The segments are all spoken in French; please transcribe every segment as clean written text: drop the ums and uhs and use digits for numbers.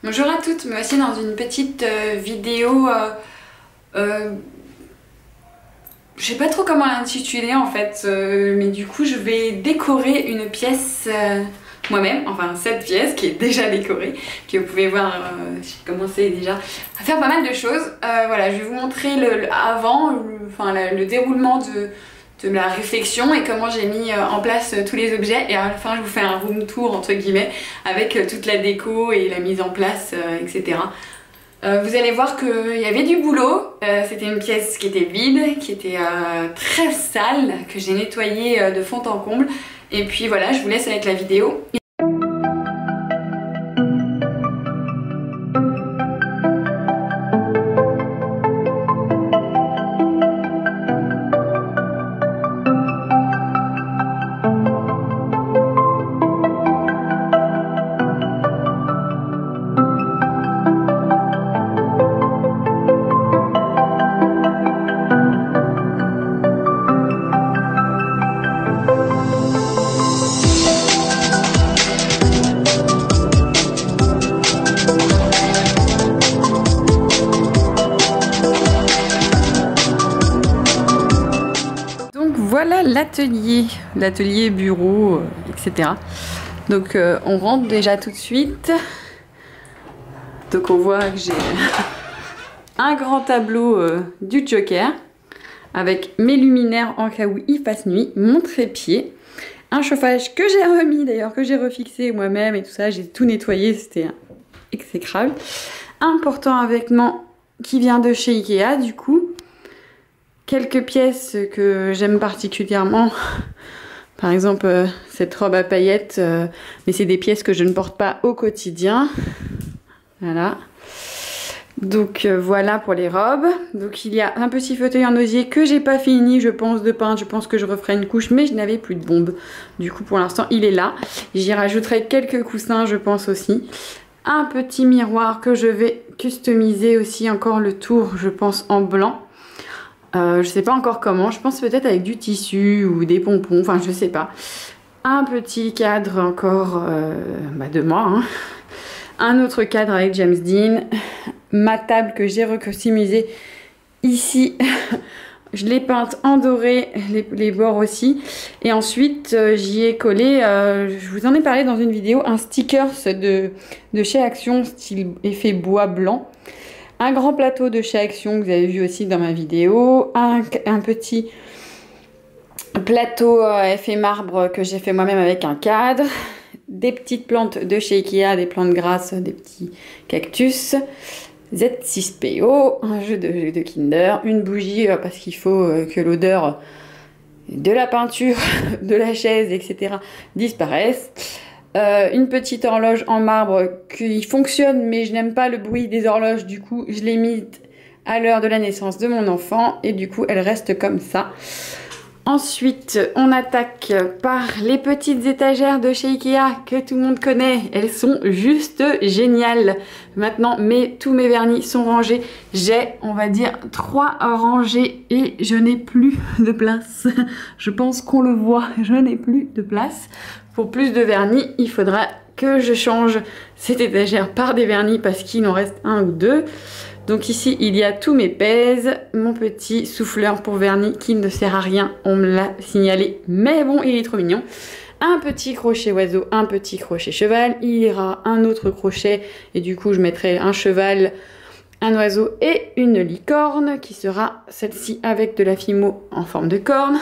Bonjour à toutes, me voici dans une petite vidéo, je sais pas trop comment l'intituler en fait, mais du coup je vais décorer une pièce moi-même, enfin cette pièce qui est déjà décorée, que vous pouvez voir, j'ai commencé déjà à faire pas mal de choses. Voilà, je vais vous montrer le déroulement de la réflexion et comment j'ai mis en place tous les objets, et à la fin je vous fais un room tour entre guillemets avec toute la déco et la mise en place, etc. Vous allez voir qu'il y avait du boulot. C'était une pièce qui était vide, qui était très sale, que j'ai nettoyée de fond en comble. Et puis voilà, je vous laisse avec la vidéo. Voilà l'atelier bureau, etc. Donc on rentre déjà tout de suite. Donc on voit que j'ai un grand tableau du Joker avec mes luminaires en cas où il fasse nuit, mon trépied, un chauffage que j'ai remis d'ailleurs, que j'ai refixé moi-même et tout ça, j'ai tout nettoyé, c'était exécrable. Un portant à vêtements qui vient de chez Ikea du coup. Quelques pièces que j'aime particulièrement, par exemple cette robe à paillettes, mais c'est des pièces que je ne porte pas au quotidien. Voilà. Donc voilà pour les robes. Donc il y a un petit fauteuil en osier que j'ai pas fini, je pense, de peindre. Je pense que je referai une couche, mais je n'avais plus de bombe. Du coup pour l'instant il est là. J'y rajouterai quelques coussins, je pense aussi. Un petit miroir que je vais customiser aussi, encore le tour, je pense, en blanc. Je sais pas encore comment, je pense peut-être avec du tissu ou des pompons, enfin je sais pas. Un petit cadre encore de moi, hein. Un autre cadre avec James Dean. Ma table que j'ai recustomisée ici, je l'ai peinte en doré, les bords aussi. Et ensuite j'y ai collé, je vous en ai parlé dans une vidéo, un stickers de chez Action, style effet bois blanc. Un grand plateau de chez Action que vous avez vu aussi dans ma vidéo. Un petit plateau effet marbre que j'ai fait moi-même avec un cadre. Des petites plantes de chez Ikea, des plantes grasses, des petits cactus. Z6PO, un jeu de Kinder. Une bougie parce qu'il faut que l'odeur de la peinture, de la chaise, etc. disparaisse. Une petite horloge en marbre qui fonctionne, mais je n'aime pas le bruit des horloges, du coup je l'ai mise à l'heure de la naissance de mon enfant et du coup elle reste comme ça. Ensuite on attaque par les petites étagères de chez Ikea que tout le monde connaît, elles sont juste géniales. Maintenant tous mes vernis sont rangés, j'ai on va dire 3 rangées et je n'ai plus de place. Je pense qu'on le voit, je n'ai plus de place. Pour plus de vernis, il faudra que je change cette étagère par des vernis parce qu'il en reste un ou deux. Donc ici, il y a tous mes pèses, mon petit souffleur pour vernis qui ne sert à rien, on me l'a signalé, mais bon, il est trop mignon. Un petit crochet oiseau, un petit crochet cheval, il y aura un autre crochet et du coup, je mettrai un cheval, un oiseau et une licorne qui sera celle-ci avec de la fimo en forme de corne.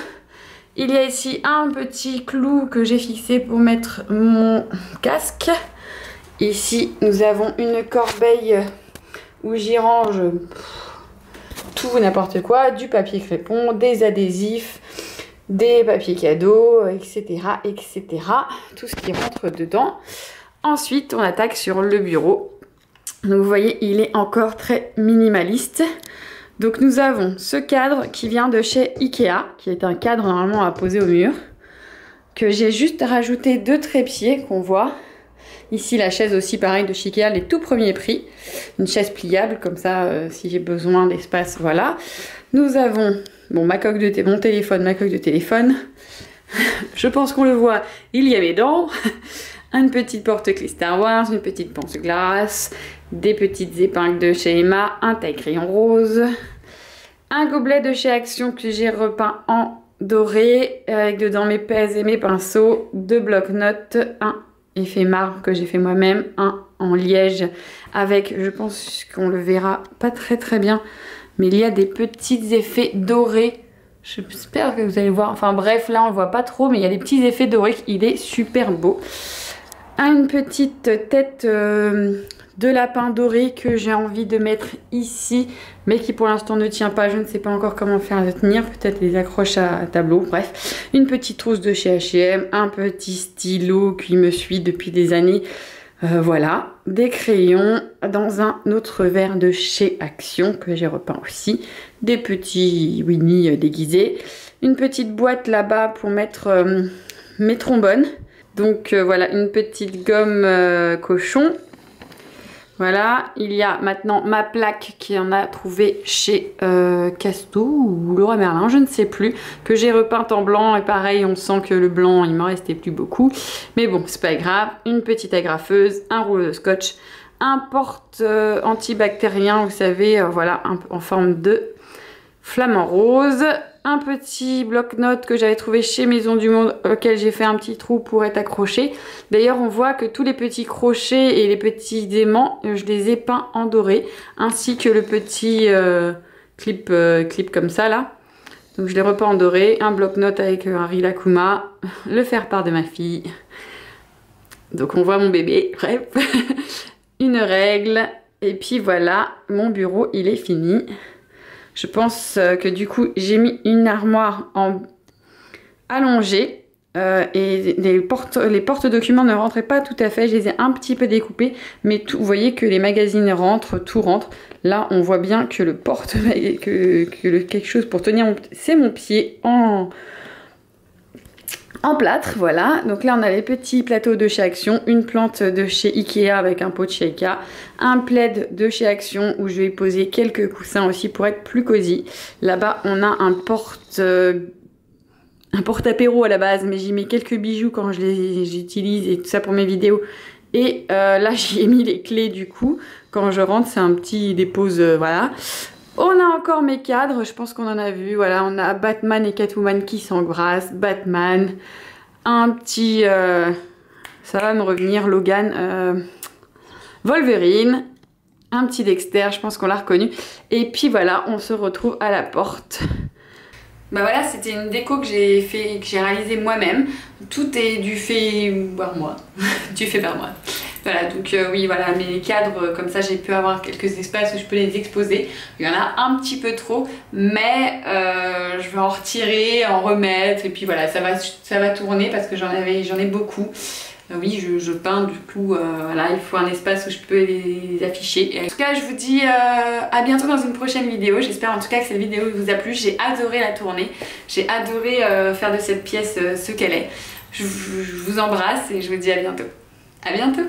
Il y a ici un petit clou que j'ai fixé pour mettre mon casque. Ici, nous avons une corbeille où j'y range tout n'importe quoi, du papier crépon, des adhésifs, des papiers cadeaux, etc., etc. Tout ce qui rentre dedans. Ensuite, on attaque sur le bureau. Donc vous voyez, il est encore très minimaliste. Donc nous avons ce cadre qui vient de chez Ikea, qui est un cadre normalement à poser au mur, que j'ai juste rajouté 2 trépieds qu'on voit. Ici la chaise aussi pareil de chez Ikea, les tout premiers prix. Une chaise pliable comme ça si j'ai besoin d'espace, voilà. Nous avons bon, mon téléphone, ma coque de téléphone. Je pense qu'on le voit, il y a mes dents. une petite porte-clés Star Wars, une petite pense-glace, des petites épingles de chez Emma, un taille-crayon rose, un gobelet de chez Action que j'ai repeint en doré avec dedans mes pèses et mes pinceaux, 2 blocs-notes, un effet marbre que j'ai fait moi-même, un en liège avec, je pense qu'on le verra pas très bien, mais il y a des petits effets dorés. J'espère que vous allez voir. Enfin bref, là on le voit pas trop, mais il y a des petits effets dorés. Il est super beau. Une petite tête de lapin doré que j'ai envie de mettre ici, mais qui pour l'instant ne tient pas. Je ne sais pas encore comment faire à tenir. Peut-être les accroches à tableau. Bref, une petite trousse de chez H&M, un petit stylo qui me suit depuis des années. Voilà, des crayons dans un autre verre de chez Action que j'ai repeint aussi, des petits Winnie déguisés, une petite boîte là-bas pour mettre mes trombones, donc voilà, une petite gomme cochon. Voilà, il y a maintenant ma plaque qui en a trouvé chez Casto ou Leroy Merlin, je ne sais plus, que j'ai repeinte en blanc et pareil, on sent que le blanc, il m'en restait plus beaucoup. Mais bon, c'est pas grave, une petite agrafeuse, un rouleau de scotch, un porte antibactérien, vous savez, voilà, en forme de flamant rose. Un petit bloc-notes que j'avais trouvé chez Maison du Monde auquel j'ai fait un petit trou pour être accroché. D'ailleurs on voit que tous les petits crochets et les petits aimants je les ai peints en doré, ainsi que le petit clip comme ça là. Donc je les repeins en doré. Un bloc-notes avec un Rilakkuma, le faire-part de ma fille. Donc on voit mon bébé, bref. Une règle et puis voilà, mon bureau il est fini. Je pense que du coup, j'ai mis une armoire allongée et les porte-documents ne rentraient pas tout à fait. Je les ai un petit peu découpés, mais vous voyez que les magazines rentrent, tout rentre. Là, on voit bien que le quelque chose pour tenir, c'est mon pied en plâtre, voilà. Donc là, on a les petits plateaux de chez Action, une plante de chez Ikea avec un pot de Sheikah, un plaid de chez Action où je vais poser quelques coussins aussi pour être plus cosy. Là-bas, on a un porte-apéro à la base, mais j'y mets quelques bijoux quand j'utilise et tout ça pour mes vidéos. Et là, j'y ai mis les clés du coup. Quand je rentre, c'est un petit dépose, voilà. On a encore mes cadres, je pense qu'on en a vu, voilà, on a Batman et Catwoman qui s'embrassent, Batman, un petit, ça va me revenir, Logan, Wolverine, un petit Dexter, je pense qu'on l'a reconnu, et puis voilà, on se retrouve à la porte. Bah voilà, c'était une déco que j'ai réalisée moi-même, tout est du fait par moi, du fait par moi. Voilà, donc oui, voilà, mes cadres, comme ça j'ai pu avoir quelques espaces où je peux les exposer. Il y en a un petit peu trop, mais je vais en retirer, en remettre, et puis voilà, ça va tourner parce que j'en ai beaucoup. Oui, je peins, du coup, voilà, il faut un espace où je peux les afficher. Et en tout cas, je vous dis à bientôt dans une prochaine vidéo. J'espère en tout cas que cette vidéo vous a plu. J'ai adoré la tourner, j'ai adoré faire de cette pièce ce qu'elle est. Je vous embrasse et je vous dis à bientôt. À bientôt!